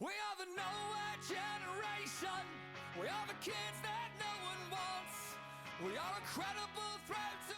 We are the nowhere generation. We are the kids that no one wants. We are a credible threat to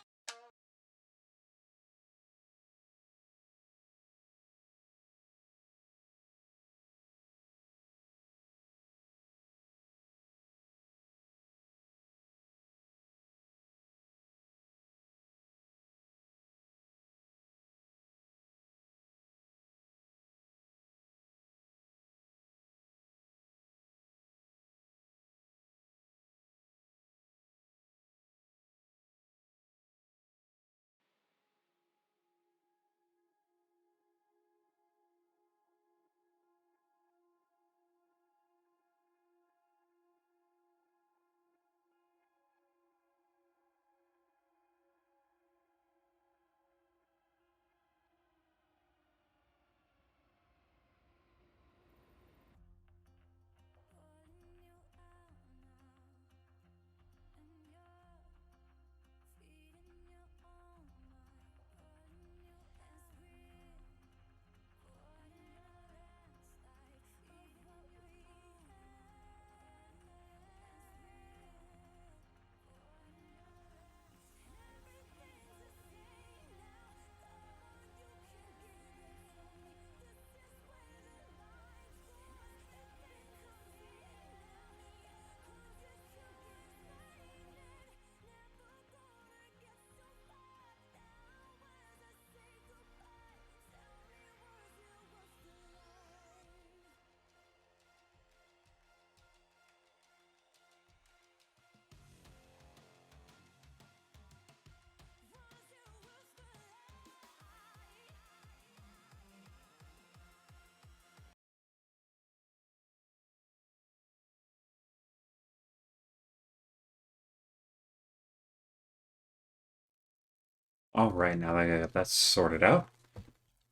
All right, now that I got that sorted out.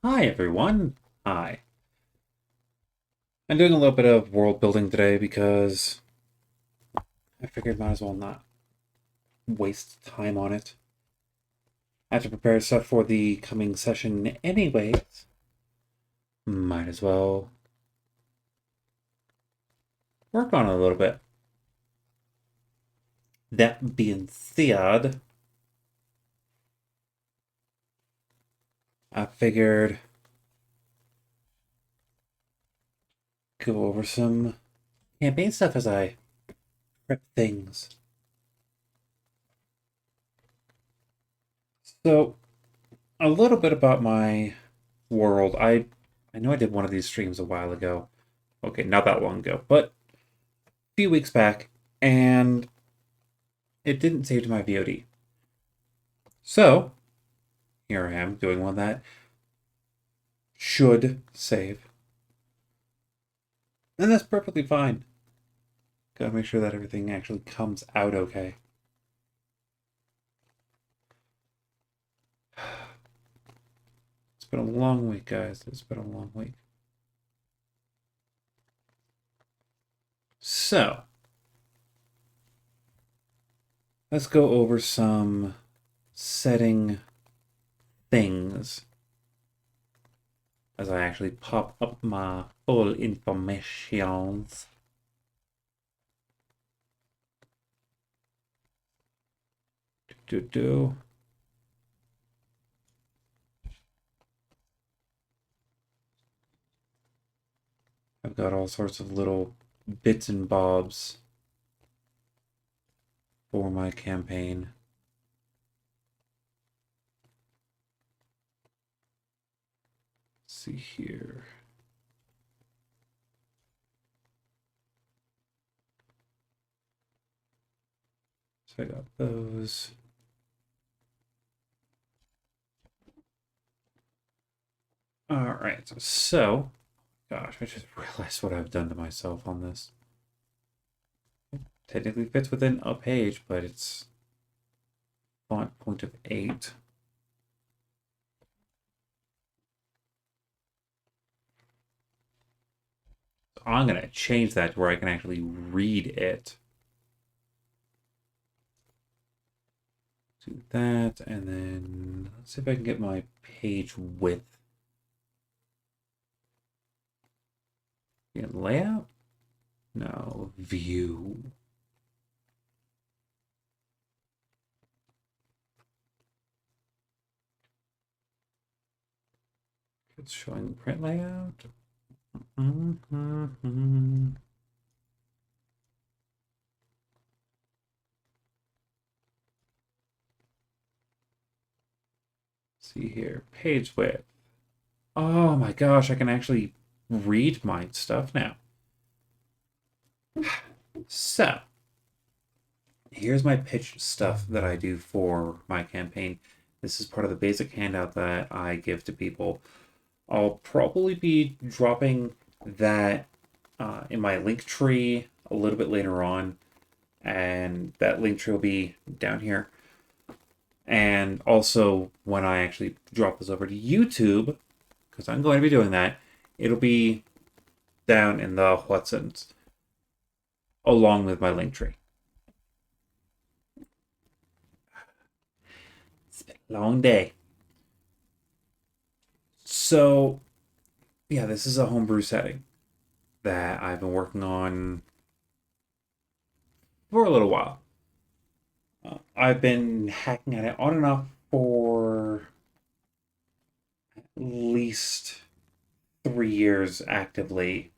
Hi, everyone. Hi. I'm doing a little bit of world building today because I figured might as well not waste time on it. I have to prepare stuff for the coming session anyways. Might as well work on it a little bit. That being said, I figured go over some campaign stuff as I prep things. So, a little bit about my world. I know I did one of these streams a while ago. Okay, not that long ago, but a few weeks back, and it didn't save to my VOD. So, here I am doing one that should save. And that's perfectly fine. Gotta make sure that everything actually comes out okay. It's been a long week, guys. It's been a long week. So, let's go over some setting things as I actually pop up my full informations. Do. I've got all sorts of little bits and bobs for my campaign. Let's see here. So I got those. All right, so, gosh, I just realized what I've done to myself on this. It technically fits within a page, but it's font point of 8. So I'm going to change that to where I can actually read it. Do that, and then let's see if I can get my page width. In layout? No, view. It's showing print layout. See here, page width. Oh my gosh, I can actually read my stuff now. So, here's my pitch stuff that I do for my campaign. This is part of the basic handout that I give to people. I'll probably be dropping that in my link tree a little bit later on, and that link tree will be down here. And also, when I actually drop this over to YouTube, because I'm going to be doing that, it'll be down in the Whatsons, along with my link tree. It's been a long day. So, yeah, this is a homebrew setting that I've been working on for a little while. I've been hacking at it on and off for at least 3 years actively,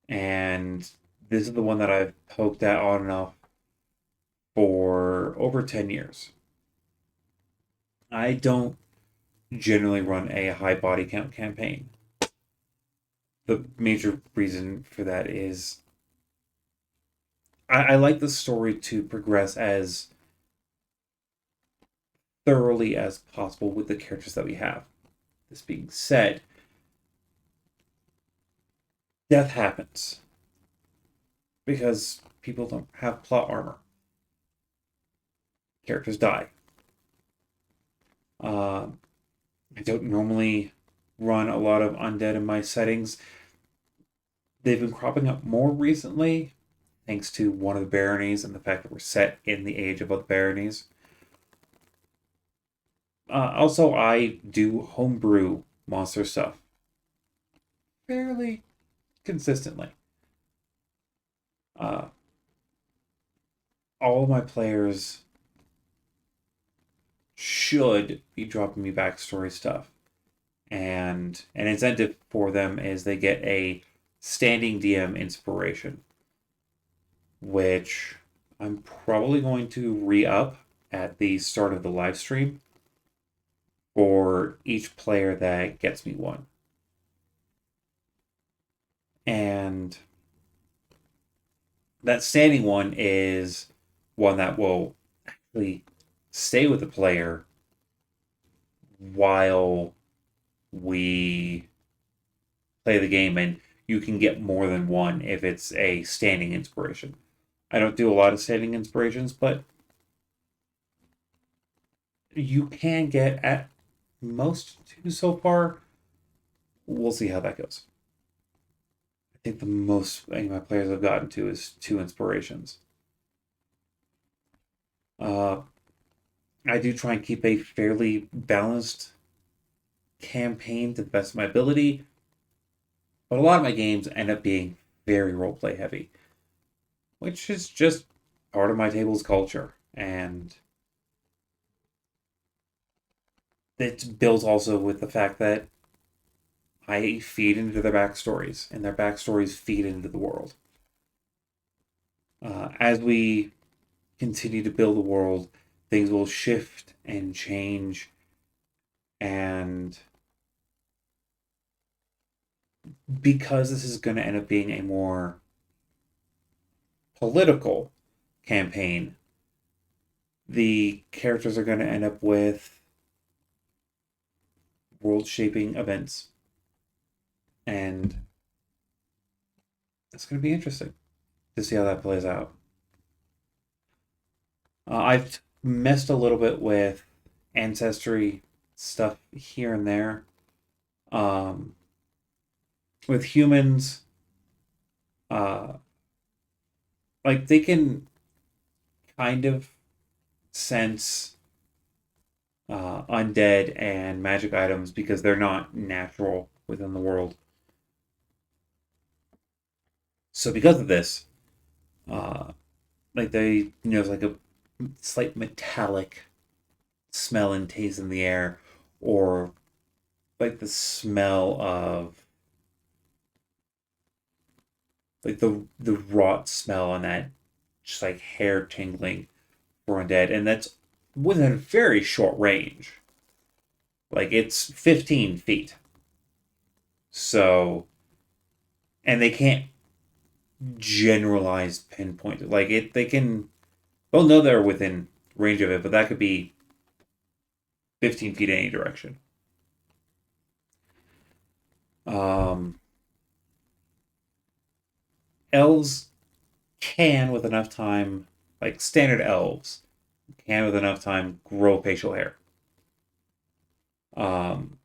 and this is the one that I've poked at on and off for over 10 years. I don't generally run a high body count campaign. The major reason for that is I like the story to progress as thoroughly as possible with the characters that we have. This being said, death happens because people don't have plot armor. Characters die. I don't normally run a lot of undead in my settings. They've been cropping up more recently, thanks to one of the baronies and the fact that we're set in the age of the baronies. Also, I do homebrew monster stuff fairly consistently. All of my players should be dropping me backstory stuff. And an incentive for them is they get a standing DM inspiration, which I'm probably going to re-up at the start of the live stream for each player that gets me one. And that standing one is one that will actually stay with the player while we play the game, and you can get more than one if it's a standing inspiration. I don't do a lot of standing inspirations, but you can get at most two so far. We'll see how that goes. I think the most any of my players have gotten to is 2 inspirations. I do try and keep a fairly balanced campaign to the best of my ability, but a lot of my games end up being very roleplay heavy, which is just part of my table's culture. And it's built also with the fact that I feed into their backstories, and their backstories feed into the world. As we continue to build the world, things will shift and change, and because this is going to end up being a more political campaign, the characters are going to end up with world-shaping events, and it's going to be interesting to see how that plays out. I've messed a little bit with ancestry stuff here and there. With humans, like they can kind of sense undead and magic items because they're not natural within the world. So because of this, like there's like a slight metallic smell and taste in the air, or like the smell of like the rot smell and that just like hair tingling for undead, and that's within a very short range. Like it's 15 feet. So, and they can't generalize pinpoint it. Like it, they can. They'll know they're within range of it, but that could be 15 feet in any direction. Um, Elves can, with enough time, like standard elves, can with enough time grow facial hair. Um,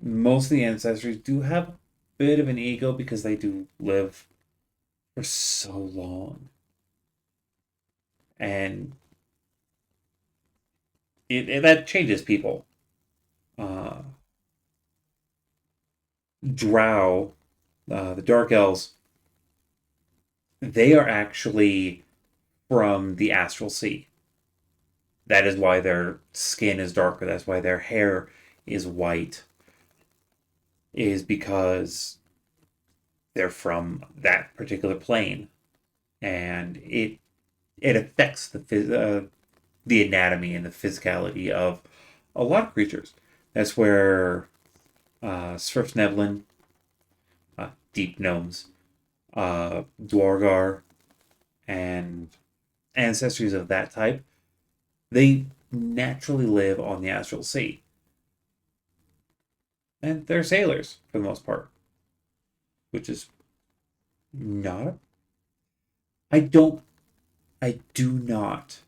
Most of the ancestors do have a bit of an ego because they do live for so long, and that changes people. Uh, Drow, the Dark Elves, they are actually from the Astral Sea. That is why their skin is darker. That's why their hair is white. Is because they're from that particular plane, and it affects the anatomy and the physicality of a lot of creatures. That's where Svirfneblin, deep gnomes, Dwargar, and ancestries of that type, they naturally live on the astral sea. And they're sailors for the most part, which is not. I don't. I do not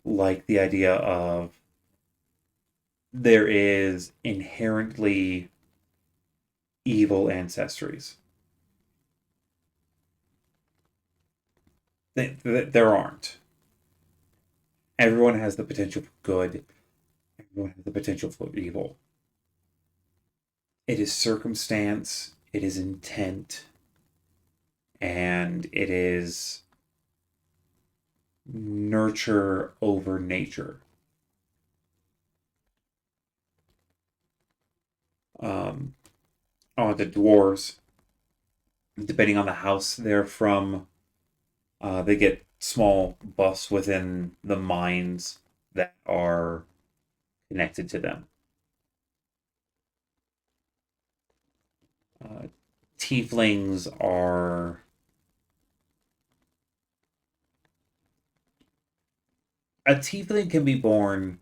like the idea of there is inherently evil ancestries. There aren't. Everyone has the potential for good. Everyone has the potential for evil. It is circumstance, it is intent, and it is nurture over nature. Oh, the dwarves, depending on the house they're from, they get small buffs within the mines that are connected to them. Uh, Tieflings are a tiefling can be born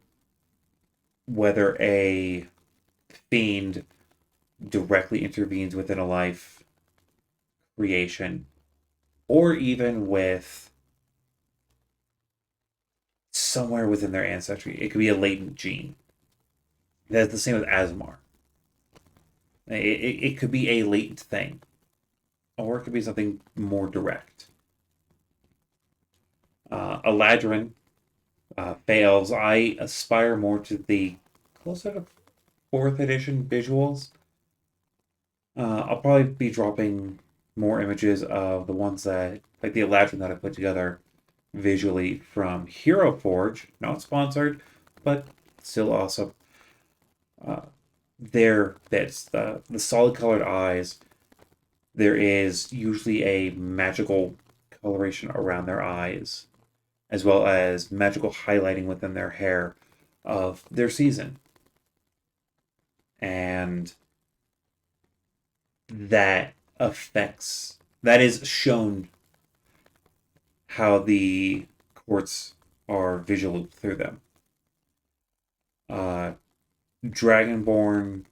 whether a fiend directly intervenes within a life creation, or even with somewhere within their ancestry. It could be a latent gene. That's the same with Asmar. It could be a latent thing, or it could be something more direct. Eladrin, Fey Elves, I aspire more to the closer to 4th edition visuals. I'll probably be dropping more images of the ones that, like the Eladrin that I put together visually from Hero Forge, not sponsored, but still awesome. Their bits, the solid colored eyes, there is usually a magical coloration around their eyes, as well as magical highlighting within their hair of their season. And that is shown how the courts are visual through them. Dragonborn,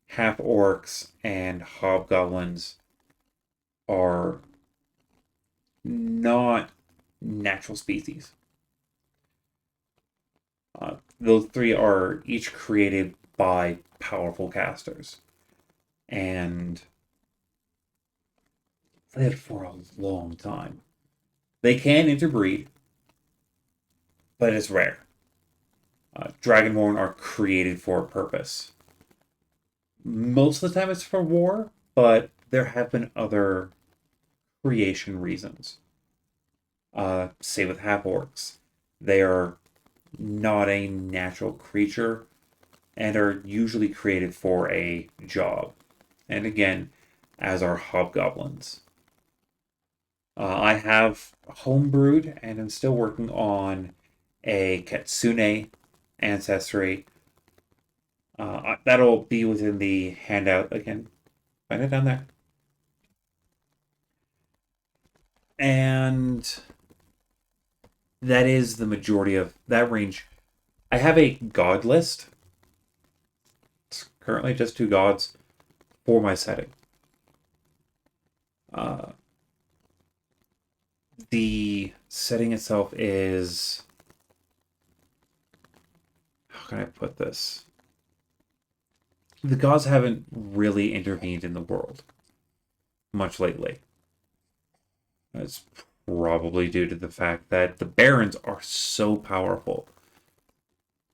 half orcs, and hobgoblins are not natural species. Those three are each created by powerful casters, and lived for a long time. They can interbreed, but it's rare. Dragonborn are created for a purpose. Most of the time it's for war, but there have been other creation reasons. Say with half-orcs. They are not a natural creature and are usually created for a job. And again, as are hobgoblins. I have homebrewed and I'm still working on a Kitsune ancestry. That'll be within the handout again. Find it down there. And that is the majority of that range. I have a god list. It's currently just 2 gods for my setting. The setting itself is... How can I put this? The gods haven't really intervened in the world much lately. That's probably due to the fact that the barons are so powerful.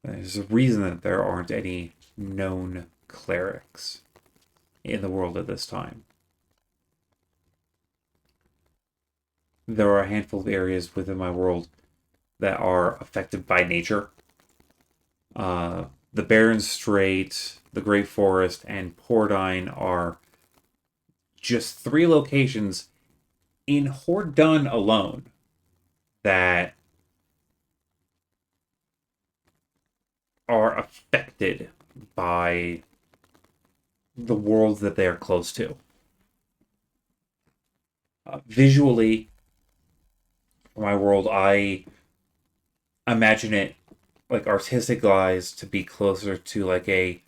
There's a reason that there aren't any known clerics in the world at this time. There are a handful of areas within my world that are affected by nature. The Barren Strait, the Great Forest, and Pordine are just 3 locations in Hordun alone that are affected by the worlds that they are close to. Visually, for my world, I imagine it like artistic wise to be closer to like a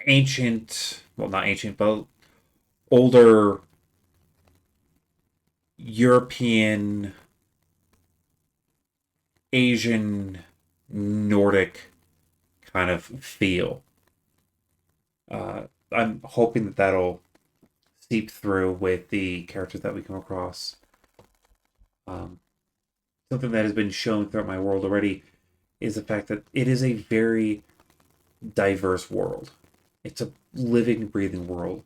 ancient, well, not ancient, but older European, Asian, Nordic kind of feel. I'm hoping that that'll seep through with the characters that we come across. Something that has been shown throughout my world already is the fact that it is a very diverse world. It's a living, breathing world.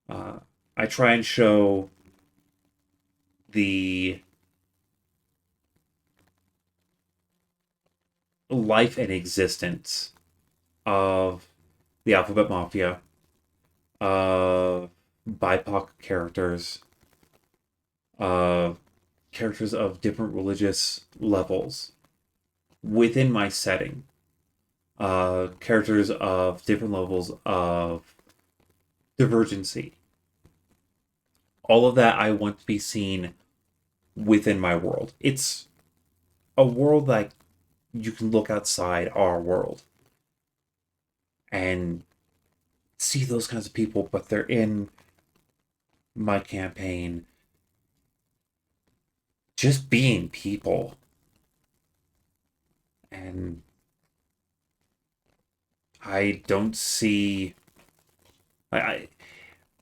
I try and show the life and existence of the Alphabet Mafia, of BIPOC characters, characters of different religious levels within my setting, characters of different levels of divergency. All of that I want to be seen within my world. It's a world that you can look outside our world and see those kinds of people, but they're in my campaign just being people. And I don't see...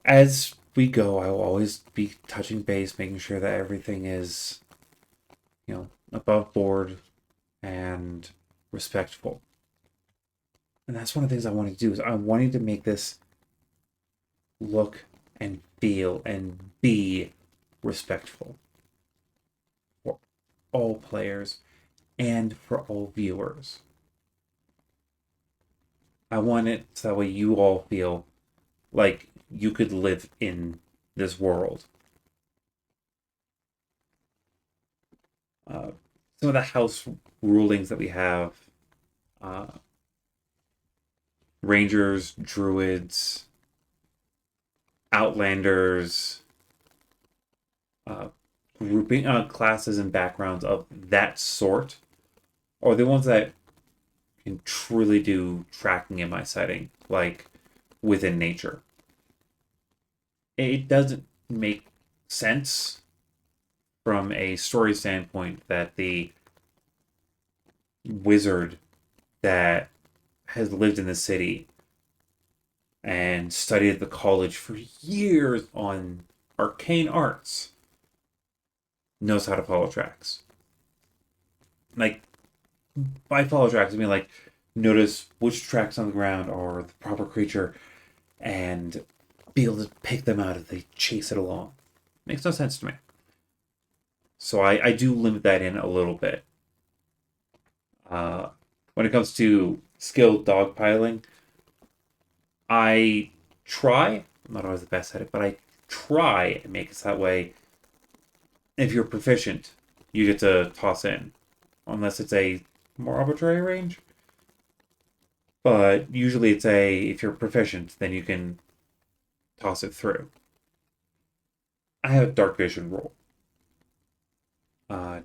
as we go, I will always be touching base, making sure that everything is, above board and respectful. And that's one of the things I want to do, is I'm wanting to make this look and feel and be respectful for all players and for all viewers. I want it so that way you all feel like you could live in this world. Some of the house rulings that we have, Rangers, Druids, Outlanders, grouping classes and backgrounds of that sort, are the ones that can truly do tracking in my setting, like within nature. It doesn't make sense from a story standpoint that the wizard that has lived in the city and studied at the college for years on arcane arts knows how to follow tracks. Like, by follow tracks, I mean, like, notice which tracks on the ground are the proper creature and be able to pick them out if they chase it along. Makes no sense to me. So I do limit that in a little bit. When it comes to skilled dogpiling, I try. I'm not always the best at it, but I try and make it that way. If you're proficient, you get to toss in, unless it's a more arbitrary range. But usually it's if you're proficient, then you can toss it through. I have a dark vision roll.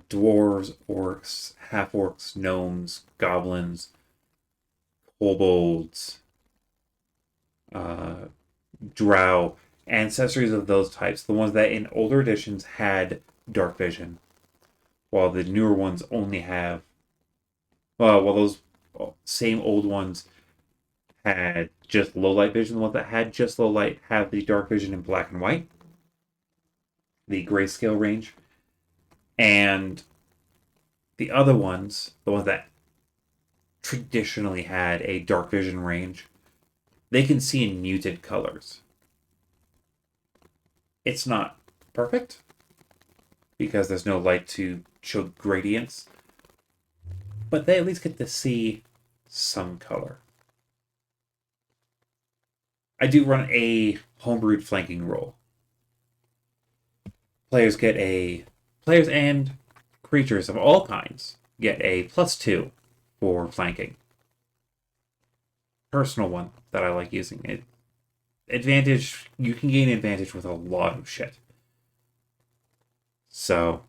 Dwarves, orcs, half-orcs, gnomes, goblins, kobolds, drow, ancestries of those types, the ones that in older editions had dark vision, while the newer ones only have, while those same old ones had just low light vision, the ones that had just low light have the dark vision in black and white, the grayscale range, and the other ones, the ones that traditionally had a dark vision range, they can see in muted colors. It's not perfect because there's no light to show gradients, but they at least get to see some color. I do run a homebrewed flanking roll. Players and creatures of all kinds get a +2 for flanking. Personal one that I like using. It advantage, you can gain advantage with a lot of shit. So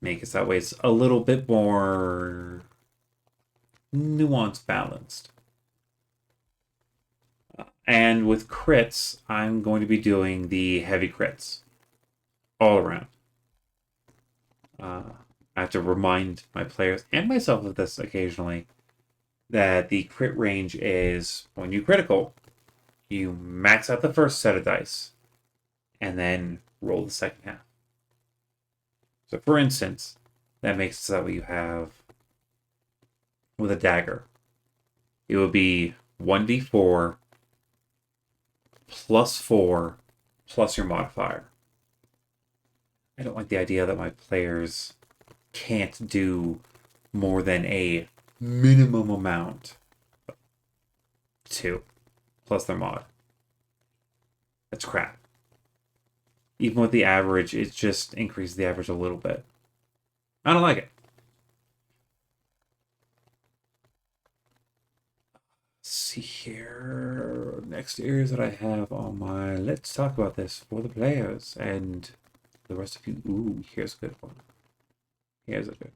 make it that way it's a little bit more nuanced, balanced. And with crits, I'm going to be doing the heavy crits all around. I have to remind my players and myself of this occasionally, that the crit range is, when you critical, you max out the first set of dice and then roll the second half. So for instance, that makes it so that you have, with a dagger, it would be 1d4 +4 plus your modifier. I don't like the idea that my players can't do more than a minimum amount. 2 plus their mod. That's crap. Even with the average, it just increases the average a little bit. I don't like it. Let's see here. Next areas that I have on my let's talk about this for the players and the rest of you. Ooh, here's a good one. Here's a good.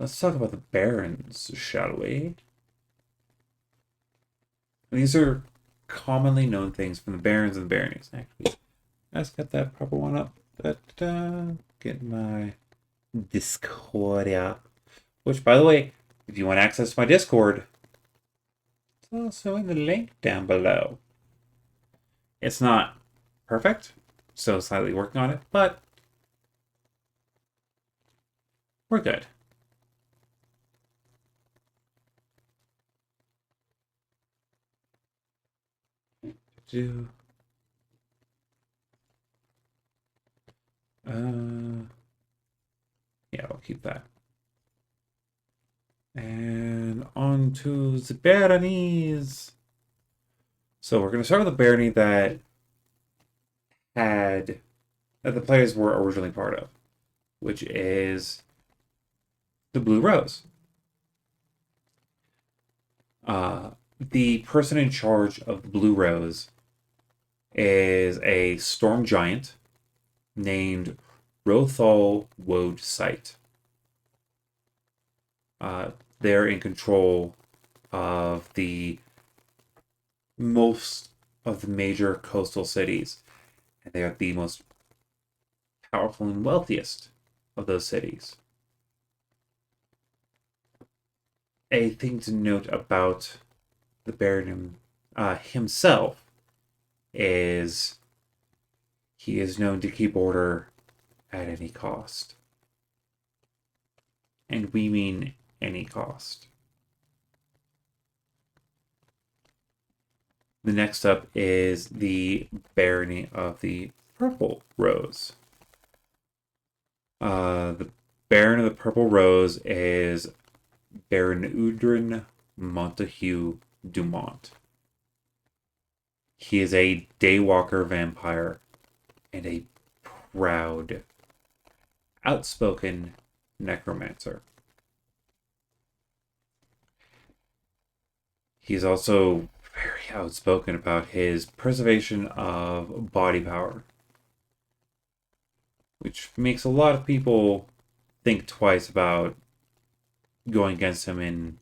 Let's talk about the barons, shall we? These are commonly known things from the barons and the baronies. Actually, let's get that proper one up. Get my Discord up. Which, by the way, if you want access to my Discord, it's also in the link down below. It's not perfect, so slightly working on it, but we're good. Yeah, I'll keep that. And on to the baronies. So we're going to start with the barony that the players were originally part of, which is the Blue Rose. The person in charge of the Blue Rose is a storm giant named Rothal Woad Sight. They're in control of most of the major coastal cities, and they are the most powerful and wealthiest of those cities. A thing to note about the Baron himself is he is known to keep order at any cost. and we mean any cost. The next up is the Barony of the Purple Rose. The Baron of the Purple Rose is Baron Udrin Montague Dumont. He is a daywalker vampire and a proud, outspoken necromancer. He's also very outspoken about his preservation of body power, which makes a lot of people think twice about going against him in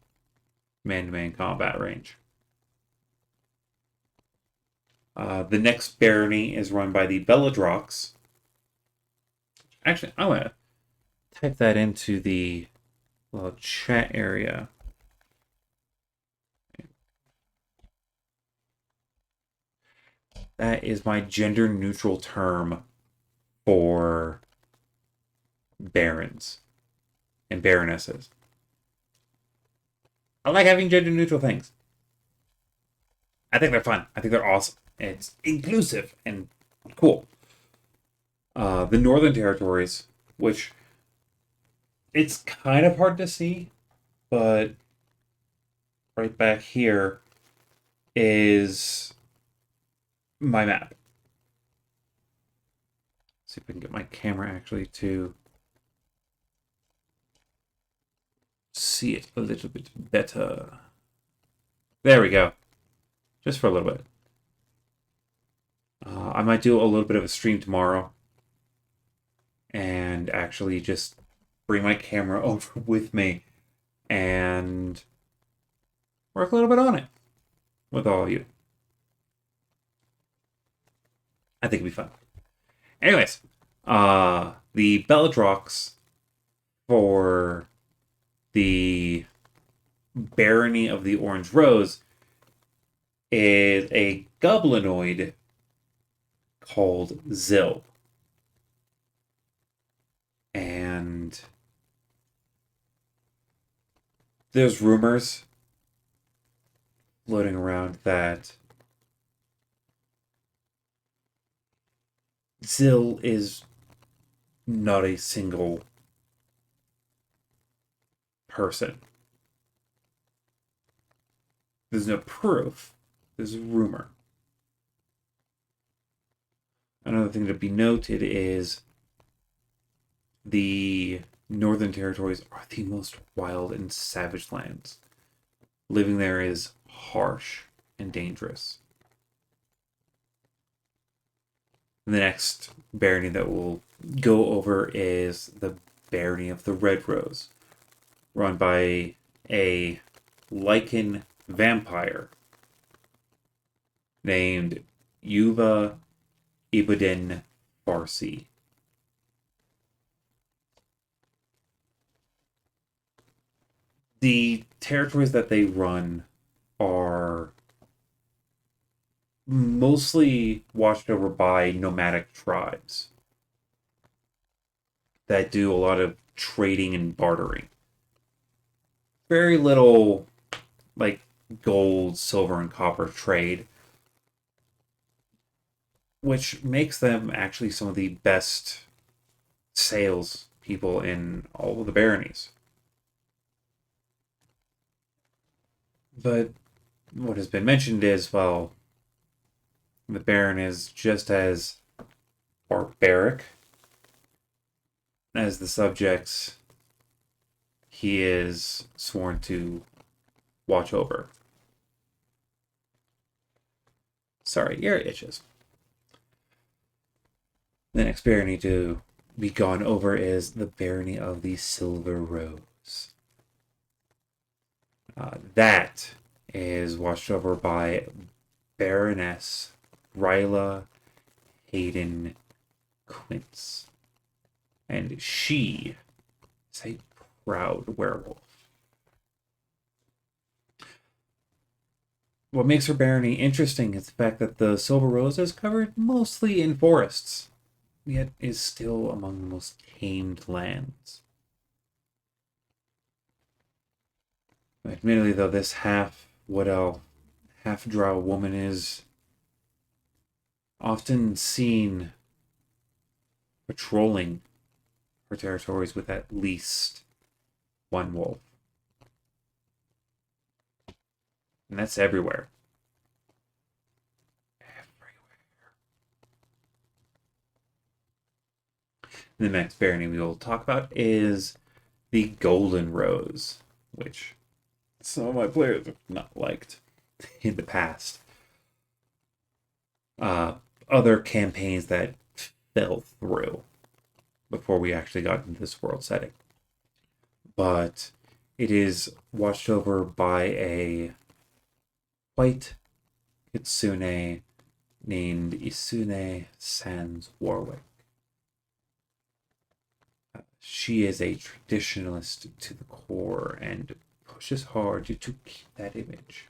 man-to-man combat range. The next barony is run by the Belladrox. Actually, I'm going to type that into the little chat area. That is my gender-neutral term for barons and baronesses. I like having gender-neutral things. I think they're fun. I think they're awesome. It's inclusive and cool. The Northern Territories, which it's kind of hard to see, but right back here is my map. See if we can get my camera actually to see it a little bit better. There we go. Just for a little bit. I might do a little bit of a stream tomorrow and actually just bring my camera over with me and work a little bit on it with all of you. I think it'd be fun. Anyways, the Belladrox for the Barony of the Orange Rose is a goblinoid called Zill. And there's rumors floating around that Zill is not a single person. There's no proof. There's a rumor. Another thing to be noted is the Northern Territories are the most wild and savage lands. Living there is harsh and dangerous. The next barony that we'll go over is the Barony of the Red Rose, run by a lichen vampire named Yuva Ibuddin Farsi. The territories that they run are mostly watched over by nomadic tribes that do a lot of trading and bartering. Very little like gold, silver, and copper trade, which makes them actually some of the best sales people in all of the baronies. But what has been mentioned is, well, the Baron is just as barbaric as the subjects he is sworn to watch over. Sorry, your itches. The next barony to be gone over is the Barony of the Silver Rose. That is watched over by Baroness Ryla Hayden Quince. And she is a proud werewolf. What makes her barony interesting is the fact that the Silver Rose is covered mostly in forests, yet is still among the most tamed lands. Admittedly, though, this half-wood elf, half-drow woman is often seen patrolling her territories with at least one wolf. And that's everywhere. The next barony we will talk about is the Golden Rose, which some of my players have not liked in the past. Other campaigns that fell through before we actually got into this world setting. But it is watched over by a white kitsune named Isune Sans Warwick. She is a traditionalist to the core and pushes hard to keep that image.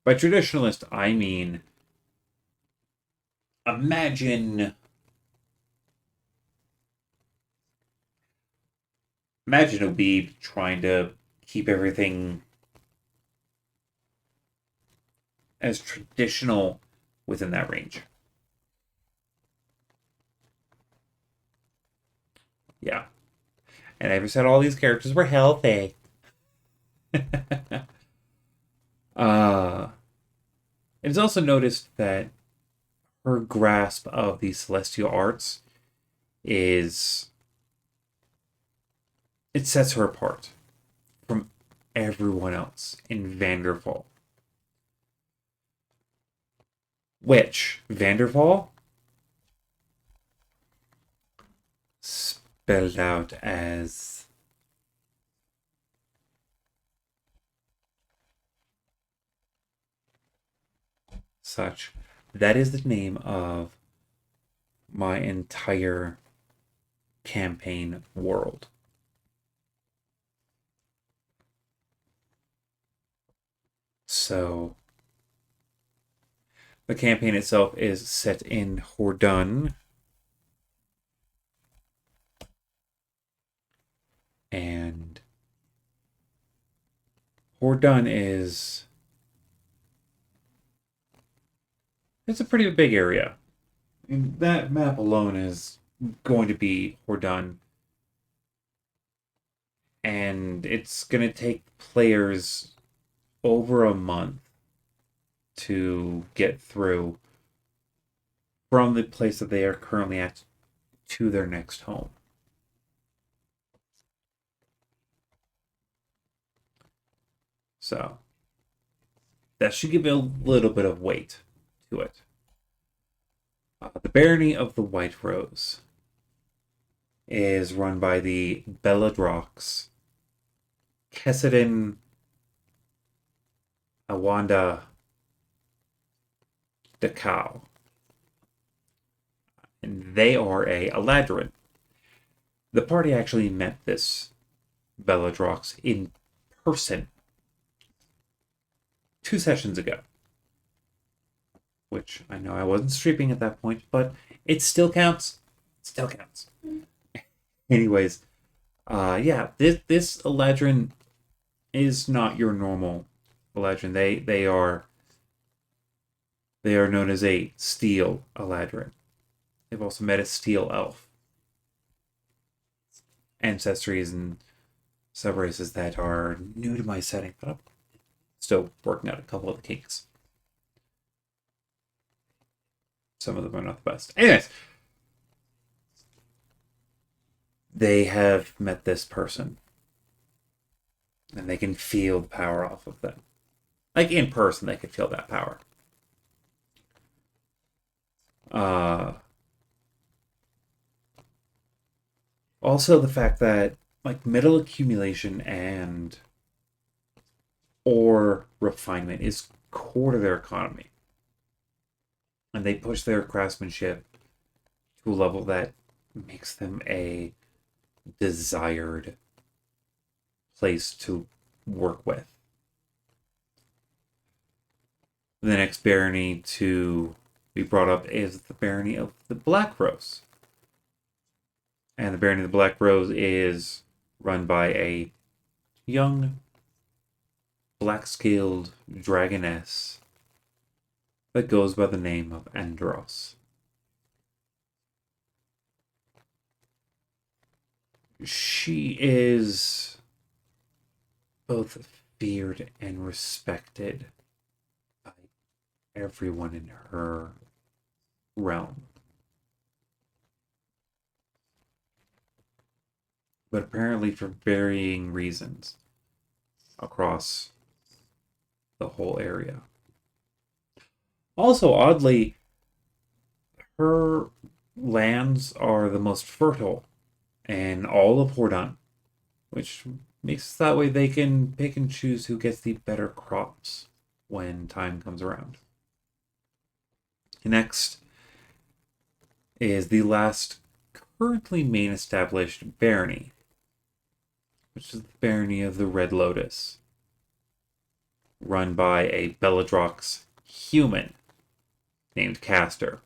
By traditionalist, I mean imagine a weeb trying to keep everything as traditional within that range. Yeah. And I ever said all these characters were healthy. It's also noticed that her grasp of the celestial arts it sets her apart from everyone else in Vanderfal. Which, Vanderfal, spelled out as such. That is the name of my entire campaign world. So, the campaign itself is set in Hordun. And Hordun it's a pretty big area. And that map alone is going to be Hordun. And it's going to take players over a month to get through from the place that they are currently at to their next home. So that should give it a little bit of weight to it. The Barony of the White Rose is run by the Belladrox, Kessedin, Awanda, Dakau. And they are a Eladrin. The party actually met this Belladrox in person 2 sessions ago. Which I know I wasn't streaming at that point, but it still counts. Still counts. Anyways, this Eladrin is not your normal Eladrin. They are known as a Steel Eladrin. They've also met a Steel Elf. Ancestries and sub-races that are new to my setting, but I'm still working out a couple of the kinks. Some of them are not the best. Anyways, they have met this person. And they can feel the power off of them. Like in person, they can feel that power. Also, the fact that like metal accumulation and ore refinement is core to their economy. And they push their craftsmanship to a level that makes them a desired place to work with. The next barony to be brought up is the Barony of the Black Rose. And the Barony of the Black Rose is run by a young black-scaled dragoness that goes by the name of Andros. She is both feared and respected by everyone in her realm. But apparently for varying reasons across the whole area. Also, oddly, her lands are the most fertile in all of Hordon, which makes that way they can pick and choose who gets the better crops when time comes around. Next is the last currently main established barony, which is the barony of the Red Lotus, run by a Belladrox human named Castor.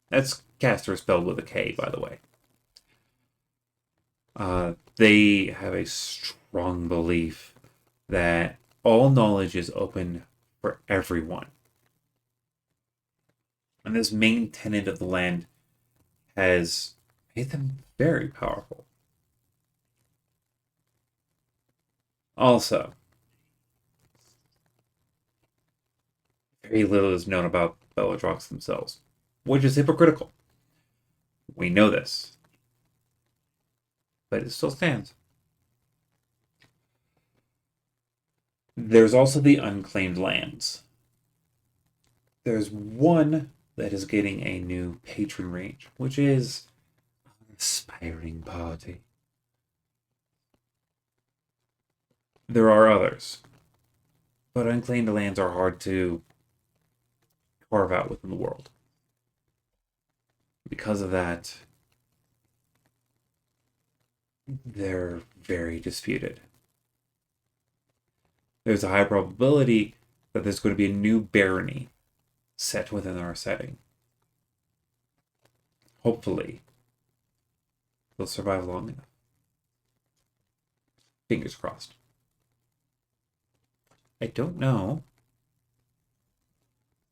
That's Castor spelled with a K, by the way. They have a strong belief that all knowledge is open for everyone. And this main tenet of the land has made them very powerful. Also, very little is known about Belladrox themselves, which is hypocritical. We know this. But it still stands. There's also the Unclaimed Lands. There's one that is getting a new patron range, which is an aspiring party. There are others, but Unclaimed Lands are hard to carve out within the world. Because of that, they're very disputed. There's a high probability that there's going to be a new barony set within our setting. Hopefully, they'll survive long enough. Fingers crossed. I don't know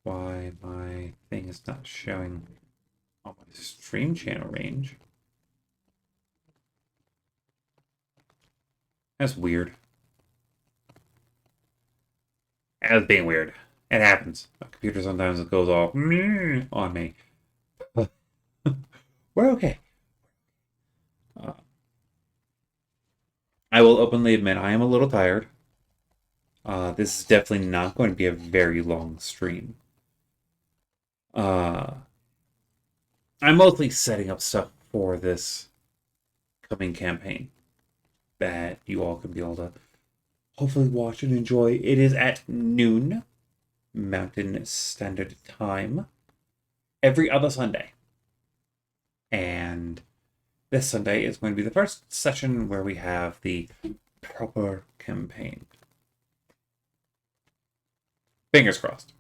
why my thing is not showing on my stream channel range. That's weird. That's being weird. It happens. My computer sometimes it goes all on me. We're okay. I will openly admit I am a little tired. This is definitely not going to be a very long stream. I'm mostly setting up stuff for this coming campaign that you all can be able to hopefully watch and enjoy. It is at noon Mountain Standard Time every other Sunday. And this Sunday is going to be the first session where we have the proper campaign. Fingers crossed.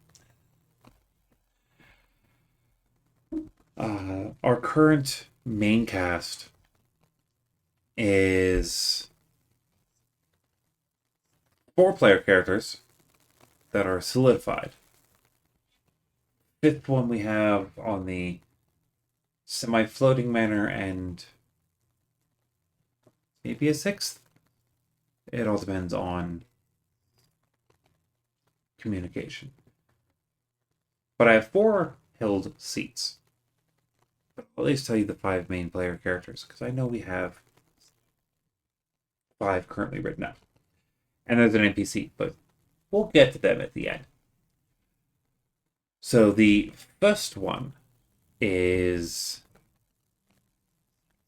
Our current main cast is 4 player characters that are solidified. 5th one we have on the semi-floating manner, and maybe a 6th. It all depends on communication. But I have 4 held seats. But I'll at least tell you the 5 main player characters, because I know we have 5 currently written out. And there's an NPC, but we'll get to them at the end. So the first one is...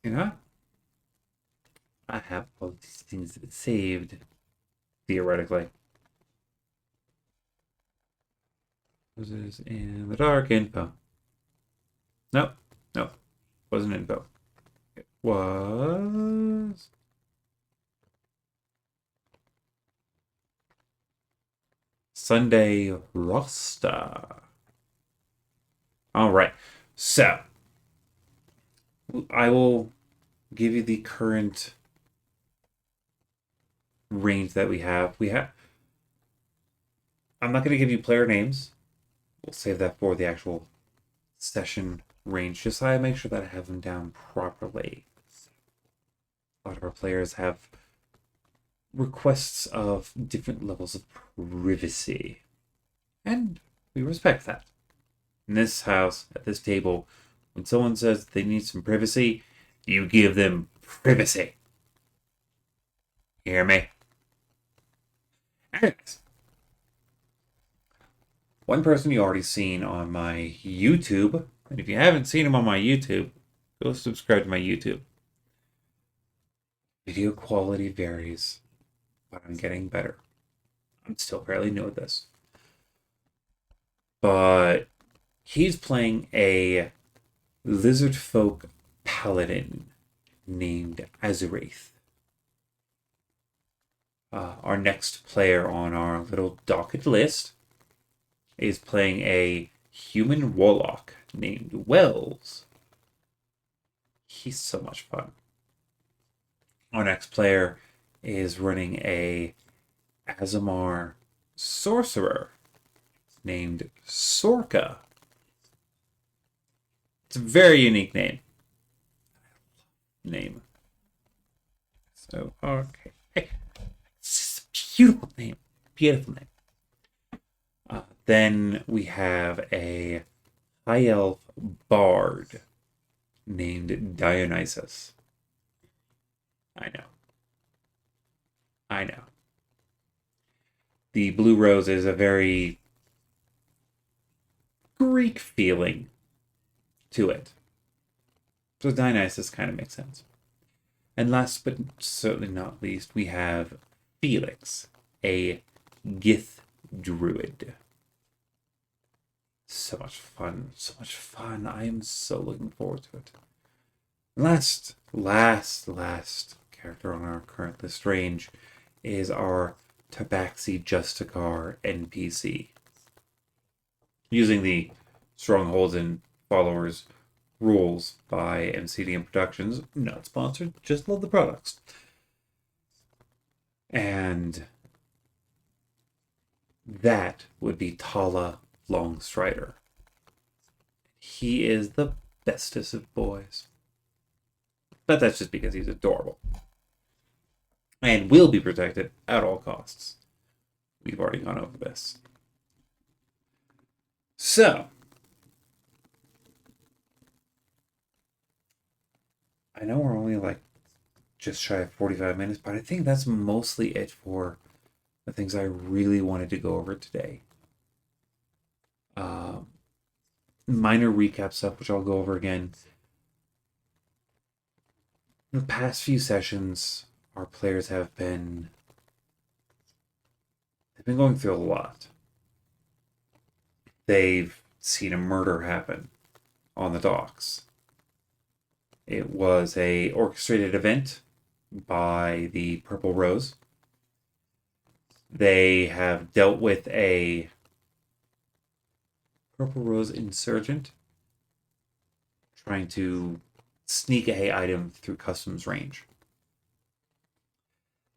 You know, I have all these things saved, theoretically. Was this in the dark info? Nope. Wasn't info. It was... Sunday roster. All right. So, I will give you the current range that we have. I'm not going to give you player names. We'll save that for the actual session range, just so I make sure that I have them down properly. A lot of our players have requests of different levels of privacy, and we respect that. In this house, at this table, when someone says they need some privacy, you give them privacy. You hear me? Anyways, one person you already seen on my YouTube, and if you haven't seen him on my YouTube, go subscribe to my YouTube. Video quality varies, but I'm getting better. I'm still fairly new at this. But he's playing a lizard folk paladin named Azuraith. Our next player on our little docket list is playing a human warlock named Wells. He's so much fun. Our next player is running a Azamar sorcerer named Sorka. It's a very unique name. So, okay. Hey, it's a beautiful name. Beautiful name. Then we have a high elf bard named Dionysus. I know. The blue rose is a very Greek feeling to it. So Dionysus kind of makes sense. And last but certainly not least, we have Felix, a Gith druid. So much fun. I am so looking forward to it. Last character on our current list range is our Tabaxi Justicar NPC. Using the Strongholds and Followers rules by MCDM Productions, not sponsored, just love the products. And that would be Tala Longstrider. He is the bestest of boys. But that's just because he's adorable. And will be protected at all costs. We've already gone over this. So, I know we're only just shy of 45 minutes, but I think that's mostly it for the things I really wanted to go over today. Minor recap stuff, which I'll go over again. In the past few sessions, our players they've been going through a lot. They've seen a murder happen on the docks. It was a orchestrated event by the Purple Rose. They have dealt with a Purple Rose insurgent trying to sneak a item through customs range.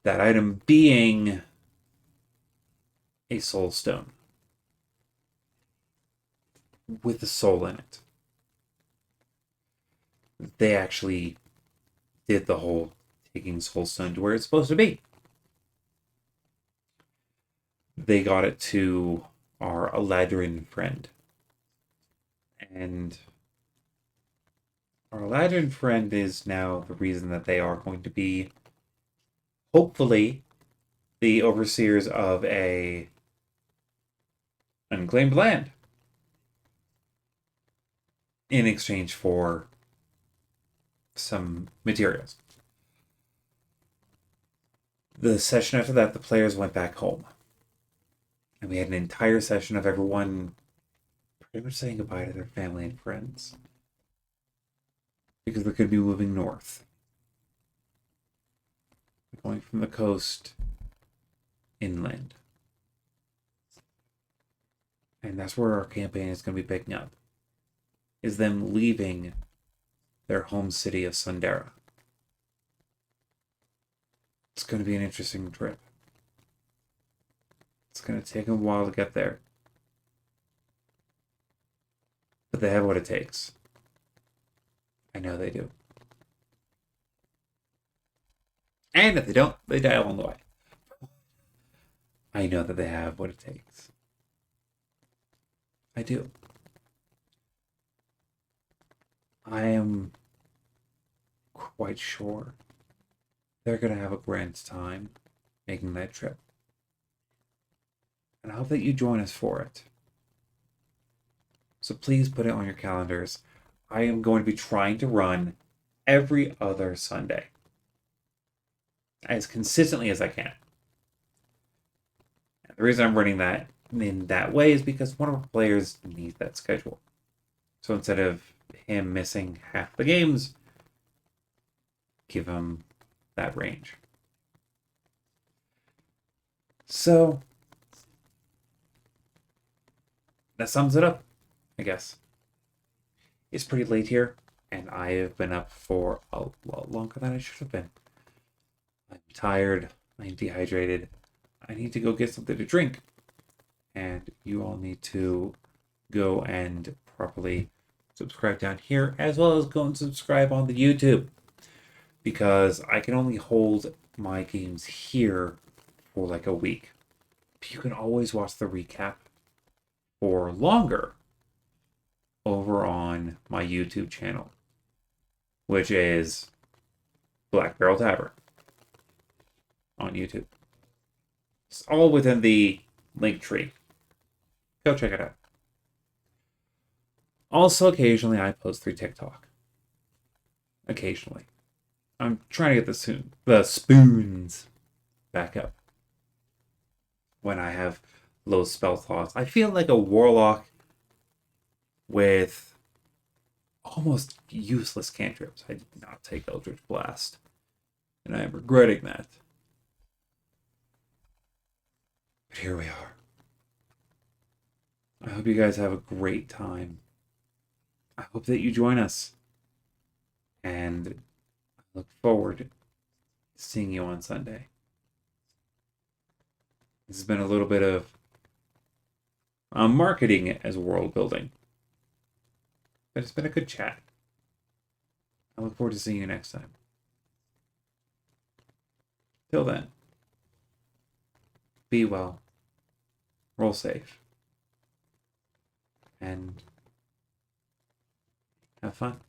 That item being a soul stone with a soul in it. They actually did the whole taking soul stone to where it's supposed to be. They got it to our Eladrin friend. And our Eladrin friend is now the reason that they are going to be, hopefully, the overseers of a Unclaimed Land. In exchange for some materials. The session after that, the players went back home. And we had an entire session of everyone pretty much saying goodbye to their family and friends. Because they're going to be moving north. Going from the coast inland. And that's where our campaign is going to be picking up. Is them leaving their home city of Sundera. It's going to be an interesting trip. It's going to take them a while to get there. But they have what it takes. I know they do. And if they don't, they die along the way. I know that they have what it takes. I do. I am quite sure they're going to have a grand time making that trip. And I hope that you join us for it. So please put it on your calendars. I am going to be trying to run every other Sunday, as consistently as I can. And the reason I'm running that in that way is because one of our players needs that schedule. So instead of him missing half the games, give him that range. So that sums it up, I guess. It's pretty late here, and I have been up for a lot longer than I should have been. I'm tired, I'm dehydrated, I need to go get something to drink. And you all need to go and properly subscribe down here, as well as go and subscribe on the YouTube. Because I can only hold my games here for like a week. But you can always watch the recap for longer over on my YouTube channel, which is Black Barrel Tavern on YouTube. It's all within the link tree. Go check it out. Also, occasionally I post through TikTok. Occasionally. I'm trying to get the spoons back up when I have low spell slots. I feel like a warlock with almost useless cantrips. I did not take Eldritch Blast, and I am regretting that. But here we are. I hope you guys have a great time. I hope that you join us. And I look forward to seeing you on Sunday. This has been a little bit of marketing as world building. But it's been a good chat. I look forward to seeing you next time. Till then, be well, roll safe, and have fun.